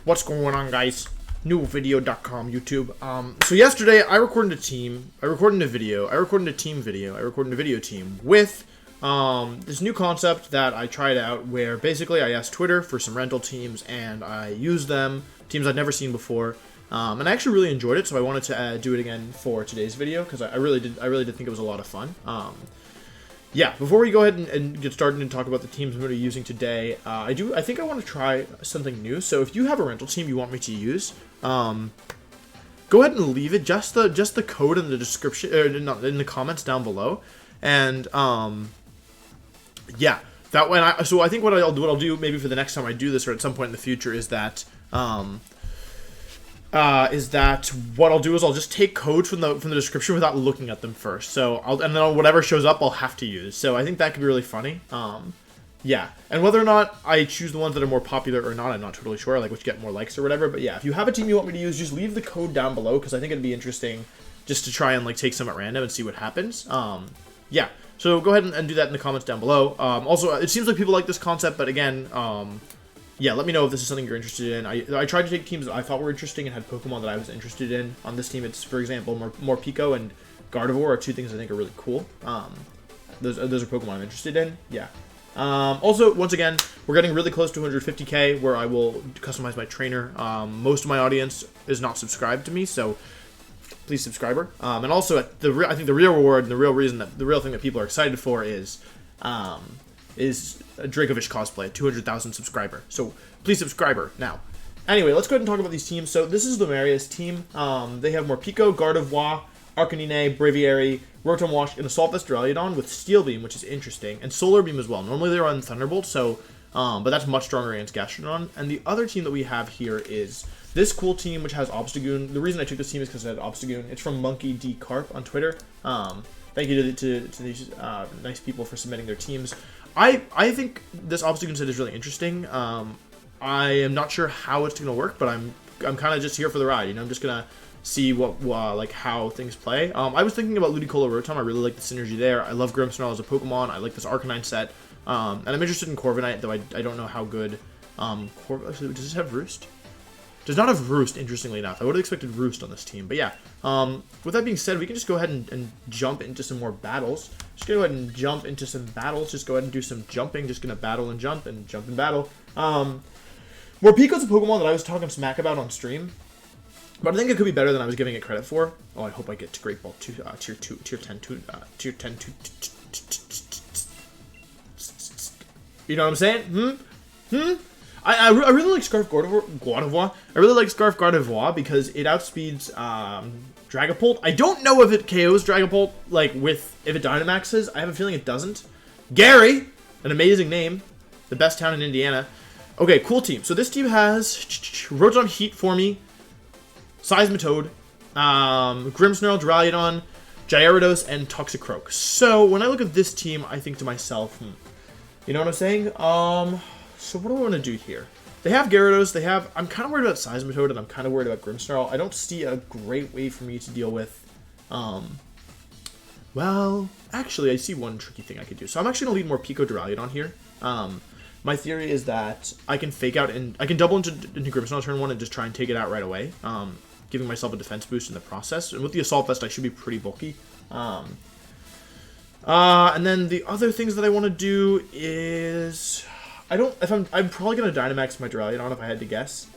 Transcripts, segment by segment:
What's going on, guys? Newvideo.com, YouTube. So yesterday I recorded a team, I recorded a video, I recorded a team video, I recorded a video team with this new concept that I tried out where basically I asked Twitter for some rental teams and I used them, teams I'd never seen before. And I actually really enjoyed it, so I wanted to do it again for today's video because I really did think it was a lot of fun. Yeah, before we go ahead and get started and talk about the teams I'm going to be using today, I think I want to try something new. So if you have a rental team you want me to use, go ahead and leave it just the code in the description or in the comments down below, and yeah, that way. So I think what I'll do maybe for the next time I do this or at some point in the future is that what I'll do is I'll just take codes from the description without looking at them first. So and then whatever shows up I'll have to use. So I think that could be really funny. Yeah, and whether or not I choose the ones that are more popular or not, I'm not totally sure, like which get more likes or whatever. But yeah, if you have a team you want me to use, just leave the code down below because I think it'd be interesting just to try and like take some at random and see what happens. Yeah, so go ahead and do that in the comments down below. Also, it seems like people like this concept, but again, yeah, let me know if this is something you're interested in. I tried to take teams that I thought were interesting and had Pokemon that I was interested in. On this team, it's, for example, Morpeko and Gardevoir are two things I think are really cool. Those are Pokemon I'm interested in. Yeah. Also, once again, we're getting really close to 150k where I will customize my trainer. Most of my audience is not subscribed to me, so please subscribe her. And also, I think the real reward and the real thing that people are excited for is a Dracovish cosplay, 200,000 subscriber. So please subscribe her now. Anyway, let's go ahead and talk about these teams. So this is Lumeria's team. They have Morpeko, Gardevoir, Arcanine, Braviary, Rotom Wash, and Assault Vest Duraludon with Steel Beam, which is interesting, and Solar Beam as well. Normally they run Thunderbolt, so but that's much stronger against Gastrodon. And the other team that we have here is this cool team, which has OBSTAGOON. The reason I took this team is because it had OBSTAGOON. It's from Monkey D Carp on Twitter. Thank you to these nice people for submitting their teams. I think this OBSTAGOON set is really interesting. I am not sure how it's going to work, but I'm kind of just here for the ride. You know, I'm just gonna see what like how things play. I was thinking about Ludicolo Rotom. I really like the synergy there. I love Grimmsnarl as a Pokemon. I like this Arcanine set, and I'm interested in Corviknight, though I don't know how good. Does this have Roost? Does not have Roost, interestingly enough. I would have expected Roost on this team. But yeah, with that being said, we can just go ahead and jump into some more battles. Just go ahead and jump into some battles. Just go ahead and do some jumping. Just going to battle and jump and battle. Morpeko's a Pokemon that I was talking smack about on stream. But I think it could be better than I was giving it credit for. Oh, I hope I get to Great Ball 2, Tier 10, Tier 10, you know what I'm saying? I really like Scarf Gardevoir. I really like Scarf Gardevoir because it outspeeds Dragapult. I don't know if it KOs Dragapult, like, if it Dynamaxes. I have a feeling it doesn't. Gary! An amazing name. The best town in Indiana. Okay, cool team. So this team has Rotom Heat for me, Seismitoad, Grimmsnarl, Duraludon, Gyarados, and Toxicroak. So when I look at this team, I think to myself, you know what I'm saying? So what do I want to do here? They have Gyarados. I'm kind of worried about Seismitoad, and I'm kind of worried about Grimmsnarl. I don't see a great way for me to deal with. Well, actually, I see one tricky thing I could do. So I'm actually going to lead Morpeko Duraludon here. My theory is that I can fake out and I can double into Grimmsnarl turn 1 and just try and take it out right away, giving myself a defense boost in the process. And with the Assault Vest, I should be pretty bulky. And then the other things that I want to do is I'm probably gonna Dynamax my Duraludon if I had to guess.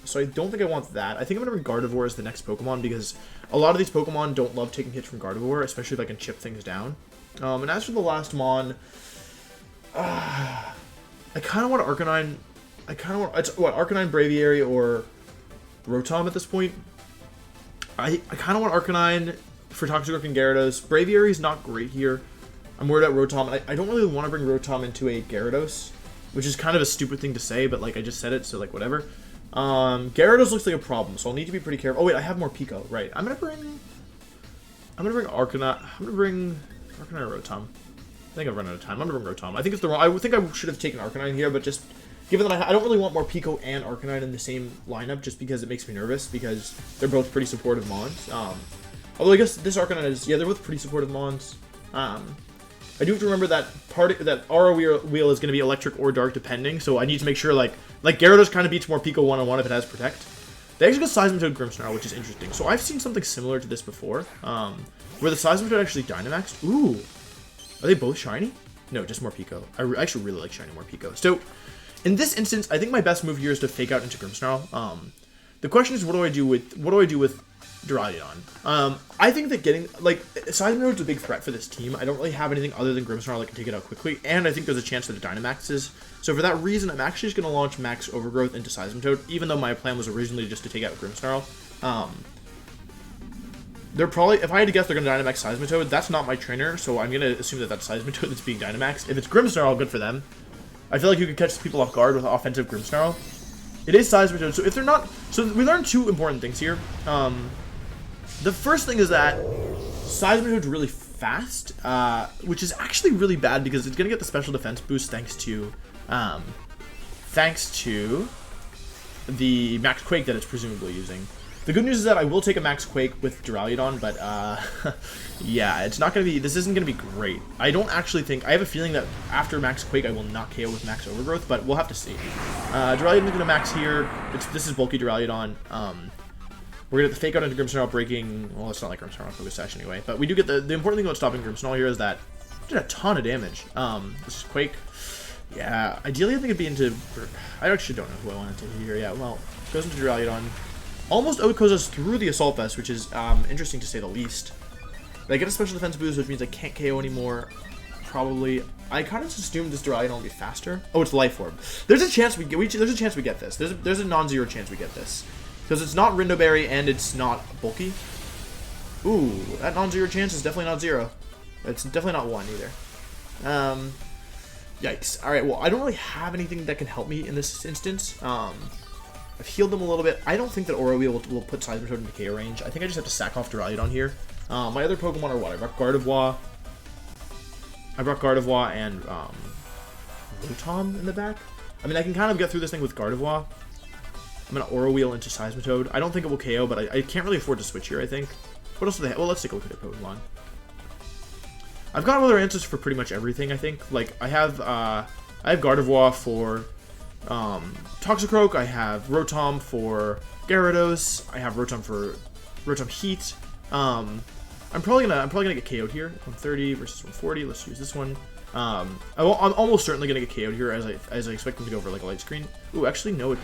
So I don't think I want that. I think I'm gonna bring Gardevoir as the next Pokemon because a lot of these Pokemon don't love taking hits from Gardevoir, especially if I can chip things down. And as for the last Mon, I kind of want Arcanine. Arcanine, Braviary, or Rotom at this point. I kind of want Arcanine for Toxicroak and Gyarados. Braviary is not great here. I'm worried about Rotom. I don't really want to bring Rotom into a Gyarados, which is kind of a stupid thing to say, but like I just said it, so like whatever. Gyarados looks like a problem, so I'll need to be pretty careful. Oh wait, I have more Pico. Right. I'm gonna bring Arcanine. I'm gonna bring Arcanine or Rotom. I think I've run out of time. I'm gonna bring Rotom. I think it's the wrong. I think I should have taken Arcanine here, but just given that I don't really want Morpeko and Arcanine in the same lineup, just because it makes me nervous because they're both pretty supportive Mons. Although I guess this Arcanine is, yeah, they're both pretty supportive Mons. I do have to remember that Aura Wheel is going to be electric or dark depending, so I need to make sure like Like, Gyarados kind of beats Morpeko one-on-one if it has Protect. They actually got Seismitoad Grimmsnarl, which is interesting. So I've seen something similar to this before, where the Seismitoad actually Dynamaxed. Ooh. Are they both shiny? No, just Morpeko. I actually really like shiny Morpeko. So, in this instance, I think my best move here is to fake out into Grimmsnarl. The question is, what do I do with Duraludon? I think that getting, like, Seismitoad's a big threat for this team. I don't really have anything other than Grimmsnarl that can take it out quickly, and I think there's a chance that it Dynamaxes. So for that reason, I'm actually just going to launch Max Overgrowth into Seismitoad, even though my plan was originally just to take out Grimmsnarl. They're probably, if I had to guess, they're going to Dynamax Seismitoad. That's not my trainer, so I'm going to assume that that's Seismitoad that's being Dynamaxed. If it's Grimmsnarl, good for them. I feel like you could catch people off guard with offensive Grimmsnarl. It is Seismitoad, so if they're not... So we learned two important things here. The first thing is that Seismitoad's really fast, which is actually really bad because it's going to get the special defense boost thanks to the Max Quake that it's presumably using. The good news is that I will take a Max Quake with Duraludon, but yeah, it's not going to be... This isn't going to be great. I don't actually think... I have a feeling that after Max Quake, I will not KO with Max Overgrowth, but we'll have to see. Duraludon's going to max here. This is bulky Duraludon. We're going to fake out into Grimmsnarl breaking... Well, it's not like Grimmsnarl on Focus Sash anyway, but we do get the important thing about stopping Grimmsnarl here is that it did a ton of damage. This is Quake. Yeah, ideally I think it'd be into... I actually don't know who I want to take here. Yeah, well, goes into Duraludon. Almost outgoes us through the Assault Vest, which is interesting to say the least. They get a special defense boost, which means I can't KO anymore. Probably. I kind of assumed this Duraludon will be faster. Oh, it's Life Orb. There's a chance we get this. There's a non-zero chance we get this because it's not Rindo Berry and it's not bulky. Ooh, that non-zero chance is definitely not zero. It's definitely not one either. Yikes. All right. Well, I don't really have anything that can help me in this instance. I've healed them a little bit. I don't think that Aura Wheel will put Seismitoad into KO range. I think I just have to sack off Duraludon here. My other Pokemon are what? I brought Gardevoir. And Rotom in the back. I mean, I can kind of get through this thing with Gardevoir. I'm going to Aura Wheel into Seismitoad. I don't think it will KO, but I can't really afford to switch here, I think. What else do they have? Well, let's take a look at their Pokemon. I've got other answers for pretty much everything, I think. Like, I have Gardevoir for... Toxicroak, I have Rotom for Gyarados, I have Rotom for Rotom Heat. I'm probably gonna get KO'd here. 130 versus 140. Let's use this one. I'm almost certainly gonna get KO'd here as I expect them to go for like a light screen. Ooh, actually no.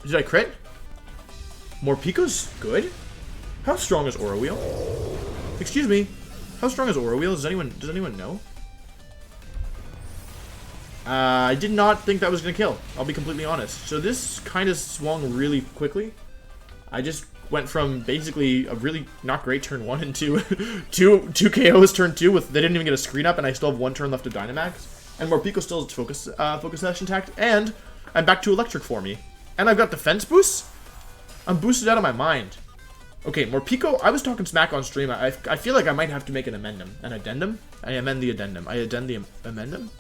Did I crit? Morpeko's good. How strong is Aura Wheel? Excuse me. How strong is Aura Wheel? Does anyone know? I did not think that was going to kill. I'll be completely honest. So this kind of swung really quickly. I just went from basically a really not great turn 1 into two KOs turn 2 with they didn't even get a screen up and I still have 1 turn left to Dynamax. And Morpeko still has its focus session intact. And I'm back to electric for me. And I've got defense boosts. I'm boosted out of my mind. Okay, Morpeko, I was talking smack on stream. I feel like I might have to make an addendum. An addendum? I amend the addendum. I addend the amendum?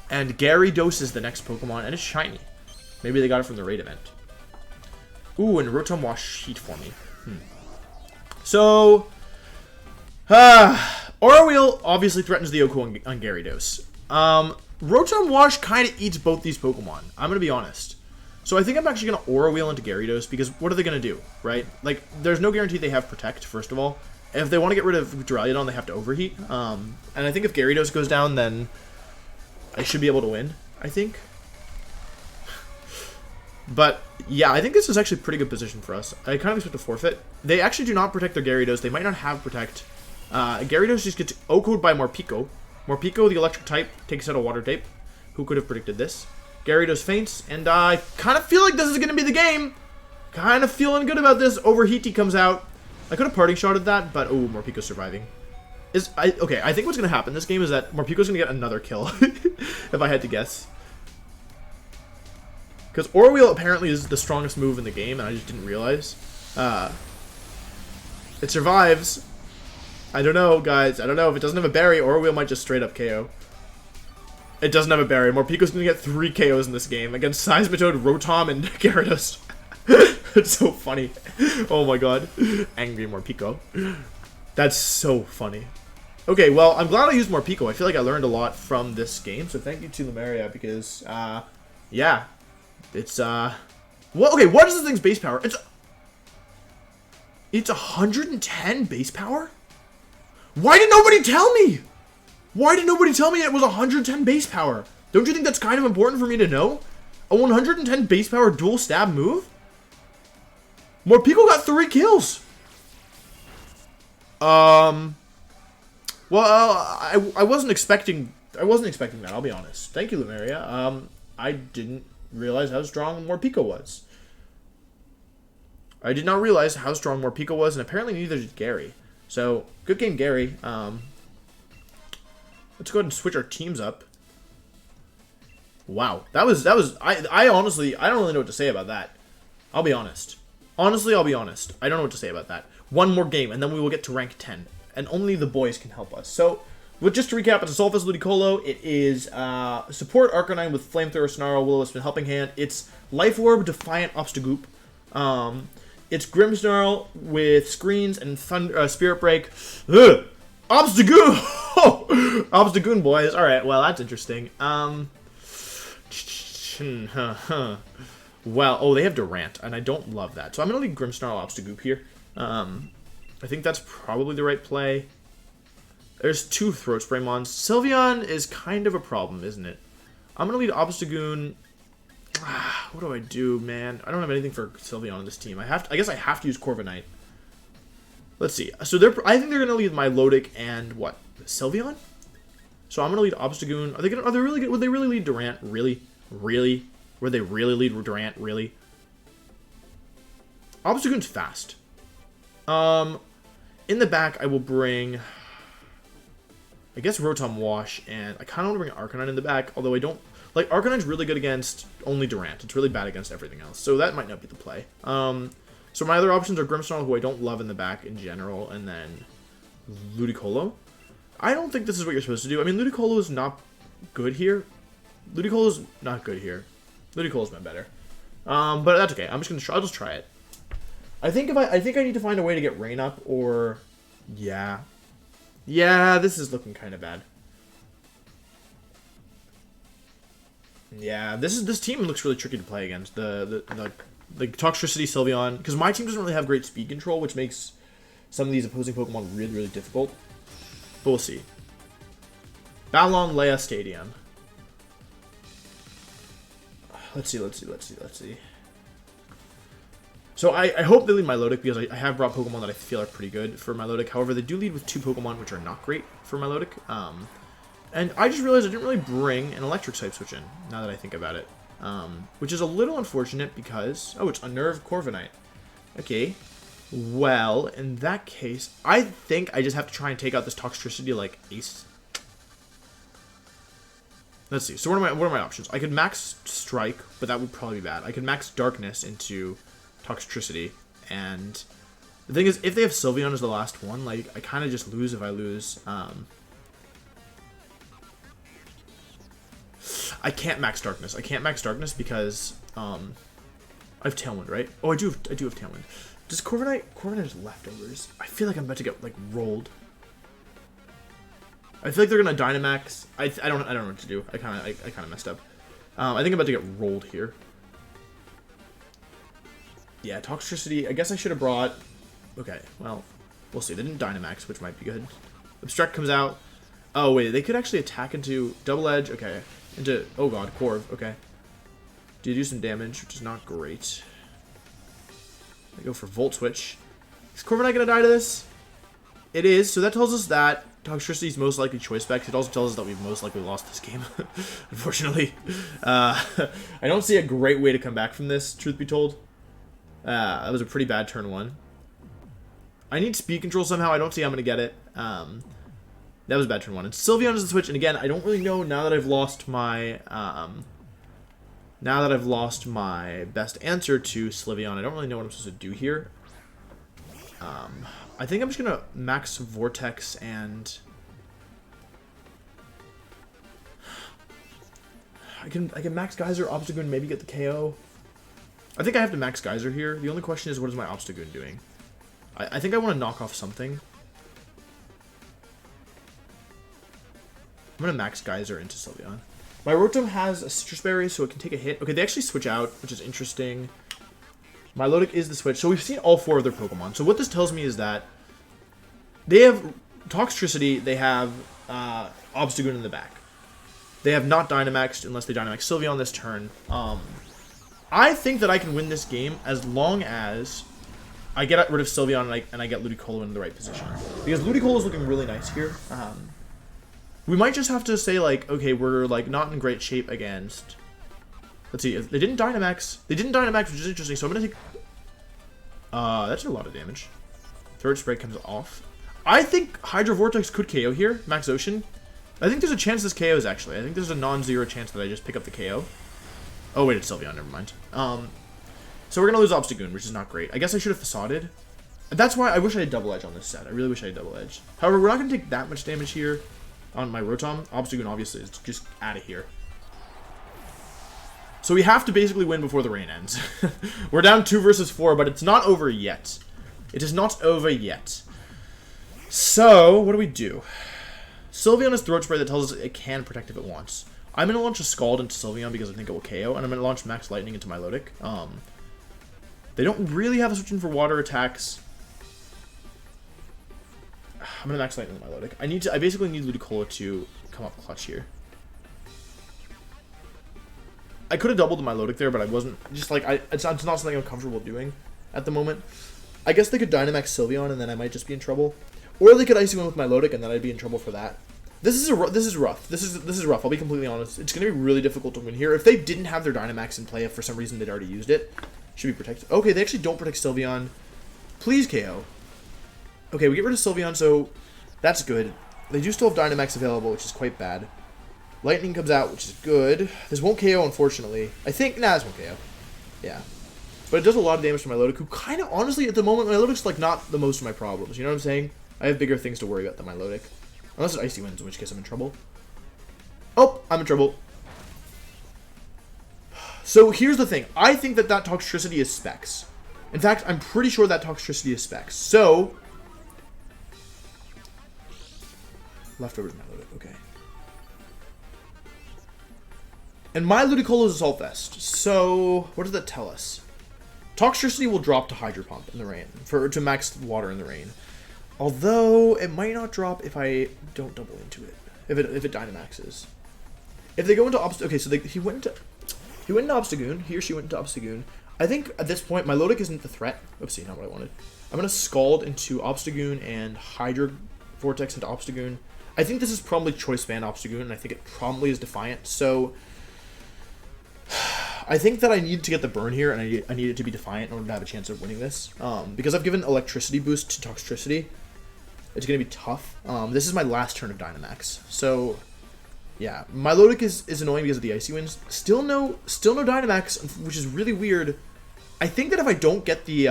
And Gyarados is the next Pokemon, and it's shiny. Maybe they got it from the raid event. Ooh, and Rotom Wash Heat for me. So, Aura Wheel obviously threatens the Oko on Gyarados. Rotom Wash kind of eats both these Pokemon. I'm going to be honest. So I think I'm actually going to Aura Wheel into Gyarados, because what are they going to do, right? Like, there's no guarantee they have Protect, first of all. If they want to get rid of Duraludon, they have to Overheat. And I think if Gyarados goes down, then I should be able to win, I think. But, yeah, I think this is actually a pretty good position for us. I kind of expect to forfeit. They actually do not protect their Gyarados. They might not have Protect. Gyarados just gets OHKO'd by Morpeko. Morpeko, the electric type, takes out a water type. Who could have predicted this? Gyarados faints, and I kind of feel like this is going to be the game. Kind of feeling good about this. Overheaty comes out. I could have parting shotted that, but, oh, Morpeko's surviving. Okay, I think what's going to happen in this game is that Morpeko's going to get another kill, if I had to guess. Because Aura Wheel apparently is the strongest move in the game, and I just didn't realize. It survives. I don't know, guys. I don't know. If it doesn't have a berry, Aura Wheel might just straight up KO. It doesn't have a berry. Morpeko's going to get 3 KOs in this game against Seismitoad, Rotom, and Gyarados. It's so funny. Oh my god. Angry Morpeko. That's so funny. Okay, well, I'm glad I used Morpeko. I feel like I learned a lot from this game, so thank you to Lumeria, because, yeah. It's, Well, okay, what is this thing's base power? It's 110 base power? Why did nobody tell me? Why did nobody tell me it was 110 base power? Don't you think that's kind of important for me to know? A 110 base power dual stab move? Morpeko got 3 kills. Well, I wasn't expecting that, I'll be honest. Thank you, Lumeria. I didn't realize how strong Morpeko was. I did not realize how strong Morpeko was, and apparently neither did Gary. So, good game, Gary. Let's go ahead and switch our teams up. Wow, I honestly, I don't really know what to say about that. I'll be honest. Honestly, I'll be honest. I don't know what to say about that. One more game, and then we will get to rank 10. And only the boys can help us. So, just to recap, it's Assaultus Ludicolo. It is support Arcanine with Flamethrower, Snarl, Will-O-Wisp, and Helping Hand. It's Life Orb, Defiant, Obstagoon. It's Grimmsnarl with Screens and Spirit Break. Ugh! Obstagoon! Obstagoon, boys. Alright, well, that's interesting. Well, oh, they have Durant, and I don't love that. So I'm going to leave Grimmsnarl Obstagoon here. I think that's probably the right play. There's 2 Throat Spray Mons. Sylveon is kind of a problem, isn't it? I'm going to lead Obstagoon. What do I do, man? I don't have anything for Sylveon on this team. I guess I have to use Corviknight. Let's see. So I think they're going to lead Milotic and what? Sylveon? So I'm going to lead Obstagoon. Are they really good? Would they really lead Durant? Really? Really? Would they really lead Durant? Really? Obstagoon's fast. In the back, I will bring, I guess, Rotom Wash, and I kind of want to bring Arcanine in the back, although I don't, like, Arcanine's really good against only Durant. It's really bad against everything else, so that might not be the play. So my other options are Grimmsnarl, who I don't love in the back in general, and then Ludicolo. I don't think this is what you're supposed to do. I mean, Ludicolo is not good here. Ludicolo's not good here. Ludicolo's been better. But that's okay. I'll just try it. I think I need to find a way to get Rain up, or yeah, this is looking kind of bad. Yeah, this team looks really tricky to play against. The Toxtricity Sylveon, because my team doesn't really have great speed control, which makes some of these opposing Pokemon really, really difficult. But we'll see. Ballon Leia Stadium. Let's see. So I hope they lead Milotic, because I have brought Pokemon that I feel are pretty good for Milotic. However, they do lead with 2 Pokemon which are not great for Milotic. And I just realized I didn't really bring an Electric type switch in, now that I think about it. Which is a little unfortunate because, oh, it's Unnerved Corviknight. Okay. Well, in that case, I think I just have to try and take out this Toxtricity like Ace. Let's see. So what are my options? I could max Strike, but that would probably be bad. I could max Darkness into Toxtricity, and the thing is, if they have Sylveon as the last one, like, I kind of just lose if I lose. I can't max Darkness. I can't max Darkness because I have Tailwind, right? Oh, I do have Tailwind. Does Corviknight has leftovers? I feel like I'm about to get like rolled. I feel like they're gonna Dynamax. I don't know what to do. I kind of messed up. I think I'm about to get rolled here. Yeah, Toxtricity. I guess I should have brought. Okay, well, we'll see. They didn't Dynamax, which might be good. Obstruct comes out. Oh wait, they could actually attack into Double Edge. Okay, into, oh god, Corv. Okay, do some damage, which is not great. I go for Volt Switch. Is Corviknight gonna die to this? It is. So that tells us that Toxtricity is most likely choice specs. It also tells us that we've most likely lost this game, unfortunately. I don't see a great way to come back from this, truth be told. That was a pretty bad turn 1. I need speed control somehow. I don't see how I'm going to get it. That was a bad turn 1. And Sylveon is the switch. And again, I don't really know now that I've lost my best answer to Sylveon. I don't really know what I'm supposed to do here. I think I'm just gonna max Vortex and I can max Geyser, Obstagoon, maybe get the KO. I think I have to max Geyser here. The only question is, what is my Obstagoon doing? I think I want to knock off something. I'm gonna max Geyser into Sylveon. My Rotom has a Citrus Berry, so it can take a hit. Okay, they actually switch out, which is interesting. Milotic is the switch. So we've seen all 4 of their Pokemon. So what this tells me is that they have Toxtricity, they have Obstagoon in the back. They have not Dynamaxed unless they Dynamax Sylveon this turn. I think that I can win this game as long as I get rid of Sylveon and I get Ludicolo in the right position. Because Ludicolo is looking really nice here. We might just have to say, like, okay, we're, like, not in great shape against... Let's see, if they didn't Dynamax. They didn't Dynamax, which is interesting, so I'm gonna take... that's a lot of damage. Third Spray comes off. I think Hydro Vortex could KO here, Max Ocean. I think there's a chance this KOs, actually. I think there's a non-zero chance that I just pick up the KO. Oh, wait, it's Sylveon, never mind. So we're gonna lose Obstagoon, which is not great. I guess I should have Facaded. That's why I wish I had Double Edge on this set. I really wish I had Double Edge. However, we're not gonna take that much damage here on my Rotom. Obstagoon, obviously, is just out of here. So we have to basically win before the rain ends. We're down 2 versus 4, but it's not over yet. It is not over yet. So, what do we do? Sylveon has Throat Spray that tells us it can protect if it wants. I'm going to launch a Scald into Sylveon because I think it will KO, and I'm going to launch Max Lightning into Milotic. They don't really have a switch in for water attacks. I'm going to Max Lightning into Milotic. I basically need Ludicolo to come up clutch here. I could have doubled my Milotic there, but I wasn't. Just like, it's not something I'm comfortable doing at the moment. I guess they could Dynamax Sylveon, and then I might just be in trouble. Or they could Icy Wind with my Milotic, and then I'd be in trouble for that. This is rough. This is rough. I'll be completely honest. It's going to be really difficult to win here. If they didn't have their Dynamax in play, if for some reason they'd already used it, should be protected. Okay, they actually don't protect Sylveon. Please KO. Okay, we get rid of Sylveon, so that's good. They do still have Dynamax available, which is quite bad. Lightning comes out, which is good. This won't KO, unfortunately. I think... Nah, this won't KO. Yeah. But it does a lot of damage to my Milotic, who kind of, honestly, at the moment, my Milotic's, like, not the most of my problems. You know what I'm saying? I have bigger things to worry about than my Milotic. Unless it Icy Winds, in which case I'm in trouble. Oh, I'm in trouble. So, here's the thing. I think that Toxtricity is Specs. In fact, I'm pretty sure that Toxtricity is Specs. So... Leftovers Milotic, okay. And my Ludicolo is Assault Vest. So, what does that tell us? Toxtricity will drop to Hydro Pump in the rain, to max water in the rain. Although, it might not drop if I don't double into it. If it Dynamaxes. If they go into Obstagoon... Okay, so he went into Obstagoon. He or she went into Obstagoon. I think, at this point, my Milotic isn't the threat. Oopsie, not what I wanted. I'm going to Scald into Obstagoon and Hydro Vortex into Obstagoon. I think this is probably Choice Band Obstagoon, and I think it probably is Defiant, so... I think that I need to get the burn here, and I need it to be Defiant in order to have a chance of winning this. Because I've given Electricity boost to Toxtricity, it's going to be tough. This is my last turn of Dynamax. So, yeah. Milotic is annoying because of the Icy Winds. Still no Dynamax, which is really weird. I think that if I don't get the,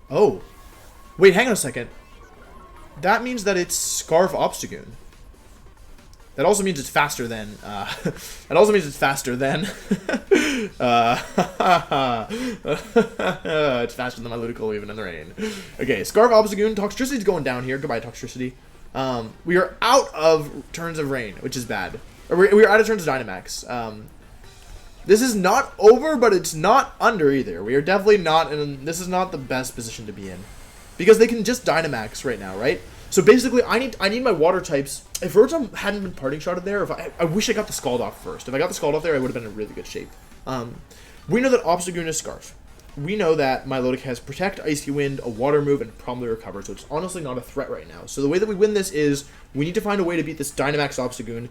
Oh. Wait, hang on a second. That means that it's Scarf Obstagoon. That also means it's faster than, that also means it's faster than, it's faster than my Ludicolo even in the rain. Okay, Scarf Obstagoon, Toxtricity's going down here. Goodbye, Toxtricity. We are out of turns of rain, which is bad. Or we are out of turns of Dynamax. This is not over, but it's not under either. We are definitely not in, this is not the best position to be in. Because they can just Dynamax right now, right? So basically, I need my water types. If Rotom hadn't been parting shotted there, I wish I got the Scald off first. If I got the Scald off there, I would have been in really good shape. We know that Obstagoon is Scarf. We know that Milotic has Protect, Icy Wind, a Water move, and Promptly Recover. So it's honestly not a threat right now. So the way that we win this is we need to find a way to beat this Dynamax Obstagoon.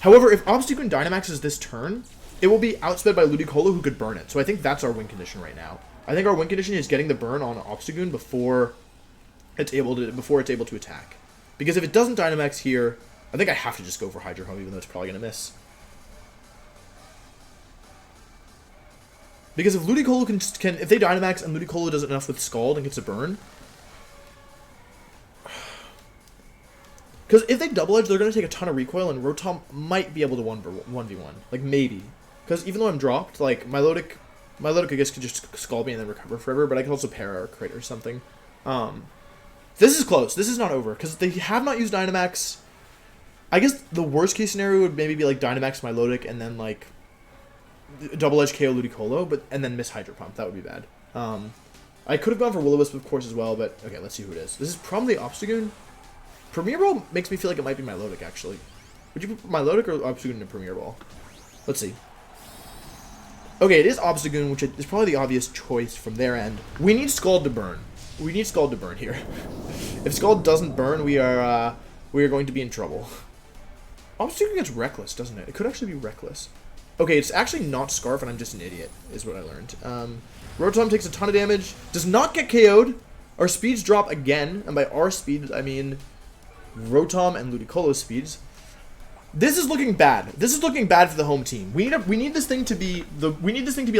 However, if Obstagoon Dynamaxes this turn, it will be outsped by Ludicolo, who could burn it. So I think that's our win condition right now. I think our win condition is getting the burn on Obstagoon before it's able to attack. Because if it doesn't Dynamax here, I think I have to just go for Hydro Pump, even though it's probably going to miss. Because if Ludicolo can if they Dynamax and Ludicolo does enough with Scald and gets a burn... Because if they Double Edge, they're going to take a ton of recoil, and Rotom might be able to 1v1. Like, maybe. Because even though I'm dropped, like, Milotic, I guess, could just Scald me and then recover forever, but I could also Para or Crit or something. This is close. This is not over, because they have not used Dynamax. I guess the worst case scenario would maybe be like Dynamax Milotic and then like Double Edge KO Ludicolo, and then miss Hydro Pump. That would be bad. I could have gone for Will-O-Wisp, of course, as well, but okay, let's see who it is. This is probably Obstagoon. Premier Ball makes me feel like it might be Milotic, actually. Would you put Milotic or Obstagoon in Premier Ball? Let's see. Okay, it is Obstagoon, which is probably the obvious choice from their end. We need Scald to burn. We need Scald to burn here. If Scald doesn't burn, we are going to be in trouble. Obstagoon gets Reckless, doesn't it? It could actually be Reckless. Okay, it's actually not Scarf, and I'm just an idiot, is what I learned. Rotom takes a ton of damage, does not get KO'd. Our speeds drop again, and by our speeds, I mean Rotom and Ludicolo's speeds. This is looking bad. This is looking bad for the home team. We need this thing to be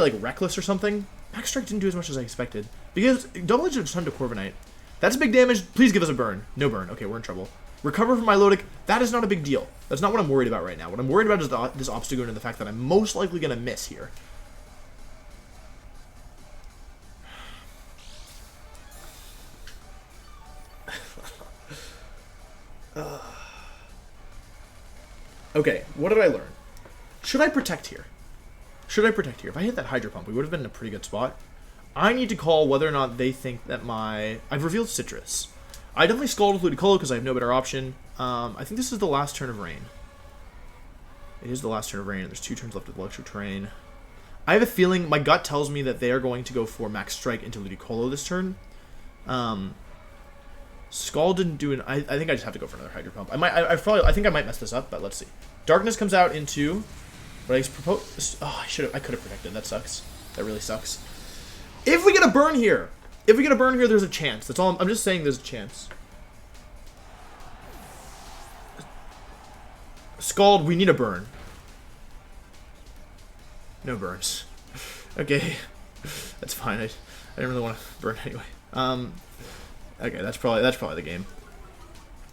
like Reckless or something. Max Strike didn't do as much as I expected because Double Edge did a ton to Corviknight. That's big damage. Please give us a burn. No burn. Okay, we're in trouble. Recover from Milotic. That is not a big deal. That's not what I'm worried about right now. What I'm worried about is this Obstagoon and the fact that I'm most likely gonna miss here. Okay, what did I learn? Should I protect here? Should I protect here? If I hit that Hydro Pump, we would have been in a pretty good spot. I need to call whether or not they think that I've revealed Citrus. I definitely Scald with Ludicolo because I have no better option. I think this is the last turn of Rain. It is the last turn of Rain, and there's 2 turns left with Electric Terrain. I have a feeling, my gut tells me that they are going to go for Max Strike into Ludicolo this turn. Scald didn't do I think I just have to go for another Hydro Pump. I think I might mess this up, but let's see. Darkness comes out into what I proposed. Oh, I could have protected. That sucks. That really sucks. If we get a burn here, there's a chance. That's all. I'm just saying there's a chance. Scald, we need a burn. No burns. Okay, that's fine. I didn't really want to burn anyway. Okay, that's probably the game.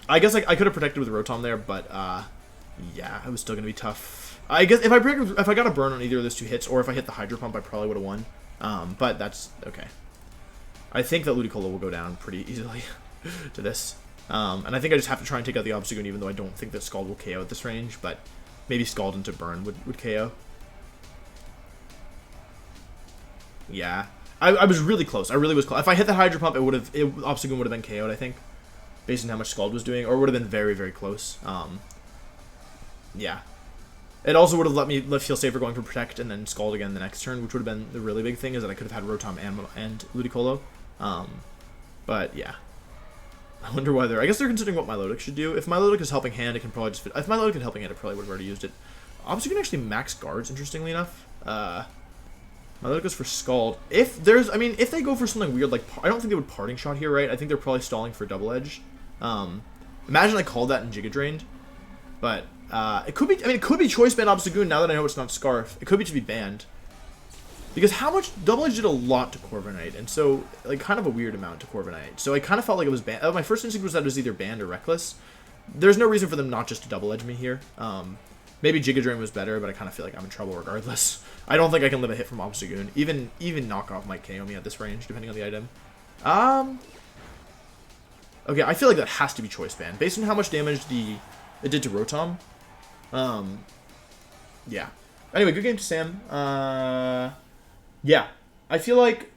I guess I could have protected with Rotom there, but yeah, it was still gonna be tough. I guess if I got a burn on either of those 2 hits, or if I hit the Hydro Pump, I probably would have won. But that's okay. I think that Ludicolo will go down pretty easily to this. And I think I just have to try and take out the Obstagoon, even though I don't think that Scald will KO at this range, but maybe Scald into Burn would KO. Yeah. I was really close. I really was close. If I hit the Hydro Pump, Obstagoon would have been KO'd, I think, based on how much Scald was doing, or it would have been very, very close. Yeah. It also would have let me feel safer going for Protect and then Scald again the next turn, which would have been the really big thing, is that I could have had Rotom and Ludicolo. But yeah. I wonder why I guess they're considering what Milotic should do. If Milotic is Helping Hand, it can probably just fit. If Milotic is Helping Hand, it probably would have already used it. Obstagoon actually max guards, interestingly enough. Milotic goes for Scald. If they go for something weird, like, I don't think they would Parting Shot here, right? I think they're probably stalling for Double Edge. Imagine I called that and Giga Drained. But, it could be Choice Band Obstagoon now that I know it's not Scarf. It could be to be banned. Because how much Double Edge did a lot to Corviknight, and so, like, kind of a weird amount to Corviknight. So I kind of felt like it was banned. My first instinct was that it was either banned or Reckless. There's no reason for them not just to Double Edge me here. Maybe Giga Drain was better, but I kind of feel like I'm in trouble regardless. I don't think I can live a hit from Obstagoon. Even Knockoff might KO me at this range, depending on the item. Okay, I feel like that has to be Choice Band. Based on how much damage it did to Rotom. Yeah. Anyway, good game to Sam. Yeah. I feel like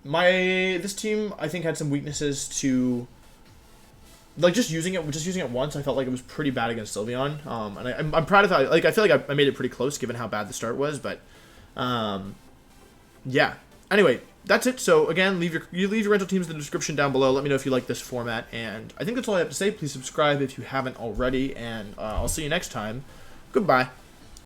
this team, I think, had some weaknesses to... Like, just using it once, I felt like it was pretty bad against Sylveon. And I'm proud of that. Like, I feel like I made it pretty close, given how bad the start was, but... yeah. Anyway, that's it. So, again, leave your rental teams in the description down below. Let me know if you like this format, and I think that's all I have to say. Please subscribe if you haven't already, and I'll see you next time. Goodbye.